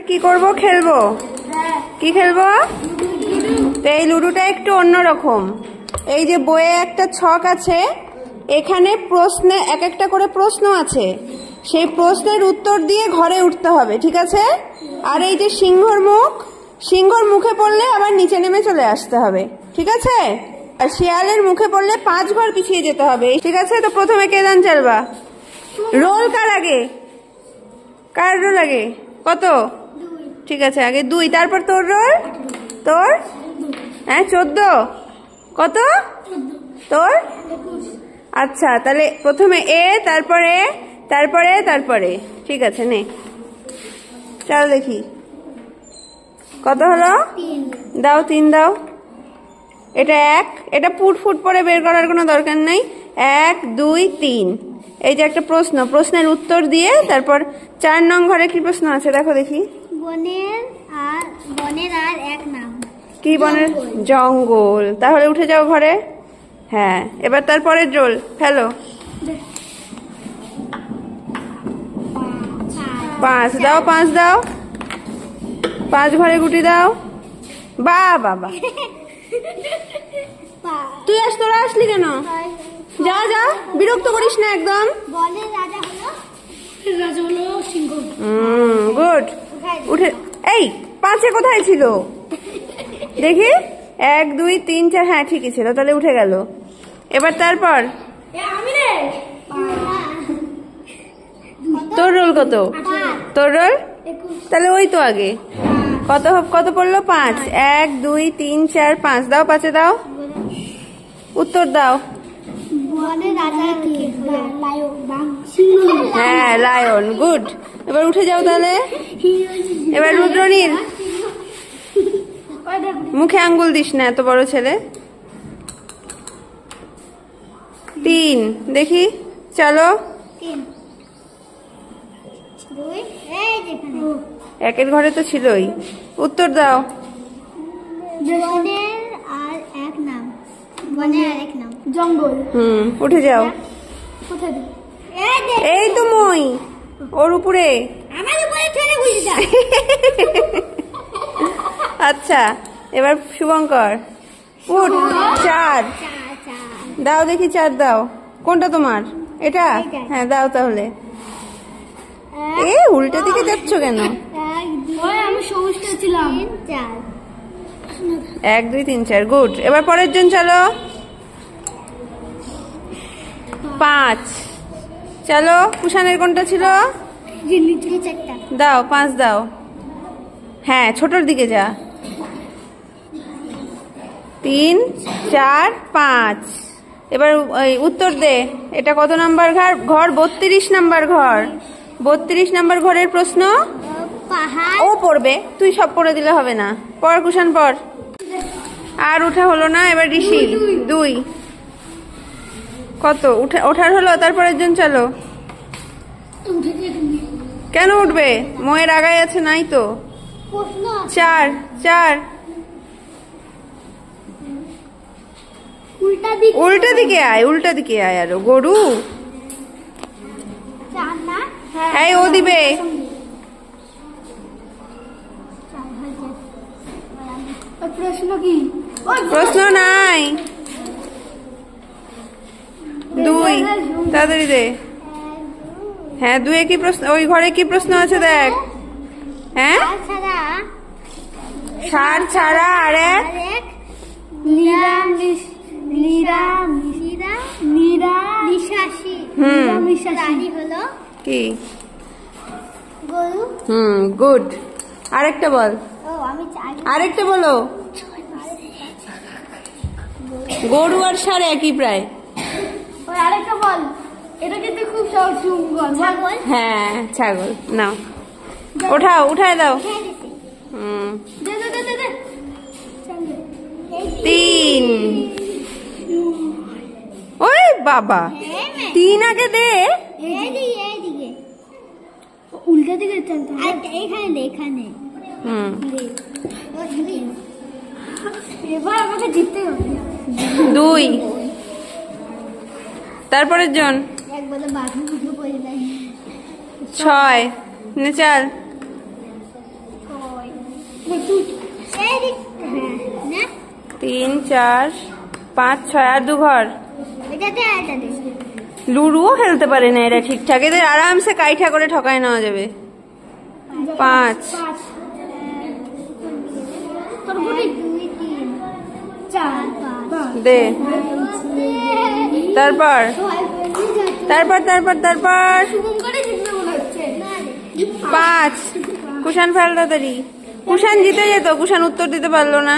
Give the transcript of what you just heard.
কি করব? খেলবো। কি খেলবো? এই লুডোটা একটু অন্যরকম। এই যে বইয়ে একটা ছক আছে, এখানে প্রশ্নে এক একটা করে প্রশ্ন আছে, সেই প্রশ্নের উত্তর দিয়ে ঘরে উঠতে হবে, ঠিক আছে? আর এই যে সিংহর মুখে পড়লে আবার নিচে নেমে চলে আসতে হবে, ঠিক আছে? আর শিয়ালের মুখে পড়লে 5 ঘর পিছিয়ে যেতে হবে, ঠিক আছে? তো প্রথমে কে দান চালবা? রোল কার আগে? কার রোল আগে? কত? ঠিক আছে, আগে 2, তারপর তোর রোল। তোর? হ্যাঁ, 14। কত তোর? আচ্ছা, তাহলে প্রথমে এ, তারপরে তারপরে তারপরে ঠিক আছে, নে চল দেখি কত হলো। দাও, 3 দাও। এটা 1, এটা ফুট পরে বের করার কোনো দরকার নাই। 1 2 3। এই যে একটা প্রশ্নের উত্তর দিয়ে তারপর 4 নং ঘরে কি প্রশ্ন আছে দেখো দেখি। বনের আর এক নাম কি বনের? জঙ্গল। তাহলে উঠে যাও ঘরে। হ্যাঁ, এবার তারপরের রোল ফেলো। 5 দাও, 5 দাও। 5 ঘরে গুটি দাও। বাবা তুই তোরা আসলি কেন? যা যা, বিরক্ত করিস না একদম। বনের রাজা হলো সিংহ। গুড। উঠে। এই 5 কোথায় ছিল দেখি? 1 2 3 4, হ্যাঁ ঠিকই ছিল, তাহলে উঠে গেল। এবার তারপর তোর রোল কত? তোর রোল? তাহলে ওই তো আগে কত পড়লো? 5। 1 2 3 4 5 দাও, 5-এ দাও। উত্তর দাও। হ্যাঁ, লায়ন। গুড। এবার উঠে যাও তাহলে। এবার রুদ্রনীল, মুখে আঙ্গুল দিস না, এত বড় ছেলে। 3 দেখি, চলো। 1-এর ঘরে তো ছিলই। উত্তর দাও। বনের আর এক নাম। বনের আর এক নাম জঙ্গল। উঠে যাও। কোথায়? এই তো মই ওর উপরে। আমার উপরে ছেড়ে বুঝে যা। আচ্ছা, এবার শুভঙ্কর উঠ। 4 দাও দেখি, 4 দাও। কোনটা তোমার? এটা? হ্যাঁ, দাও তাহলে। এ উল্টো দিকে যাচ্ছ কেন? আমি সবুজটা ছিলাম। 1 2 3 4। গুড। এবার পরের জন চলো। 5 চলো। কুষাণের কোনটা ছিল? দাও, 5 দাও। হ্যাঁ, ছোটর দিকে যা। 3 4 5। এবার উত্তর দে। এটা কত নাম্বার ঘর? 32 নাম্বার ঘর। 32 নাম্বার ঘরের প্রশ্ন। ও পড়বে, তুই সব পড়ে দিলে হবে না। পড় কুষাণ, পড়। আর উঠা হলো না। এবার ঋষি 2। কত ওঠার হলো? তারপরের জন চলো। কেন উঠবে? ময়ের আগায় আছে, নাই তো। 4 4। উল্টা দিকে আয়, উল্টা দিকে আয়। আরো গরু। এই ও দিবে। প্রশ্ন কি? প্রশ্ন নাই। 2 তাড়াতাড়ি দে। হ্যাঁ, 2-এ কি প্রশ্ন? ওই ঘরে কি প্রশ্ন আছে দেখ। হ্যাঁ, ষাঁড় ছাড়া আর এক নিরামিষাশী হলো কি? গরু। গুড। আরেকটা বল। আরেকটা বলো। গরু আর ষাঁড় একই প্রায়। আরেকটা বল। এটা কিন্তু খুব সহজ। ছাগল। হ্যাঁ, ছাগল। নাও, উঠায় দাও। 3। ওই বাবা, 3 আগে দে। উল্টা দিকে এখানে। এবার আমাকে জিততে হবে। 2 তারপরের জন। 6 নে চাল। 3 4 5 6 আর 2 ঘর। লুডুও খেলতে পারে না এরা ঠিকঠাক, এদের আরামসে কাইঠা করে ঠকায় নেওয়া যাবে। 5 দে, তারপর তারপর তারপর তারপর 5 কুশান ফেল তাড়াতাড়ি। কুশান জিতে যেত, কুশান উত্তর দিতে পারলো না।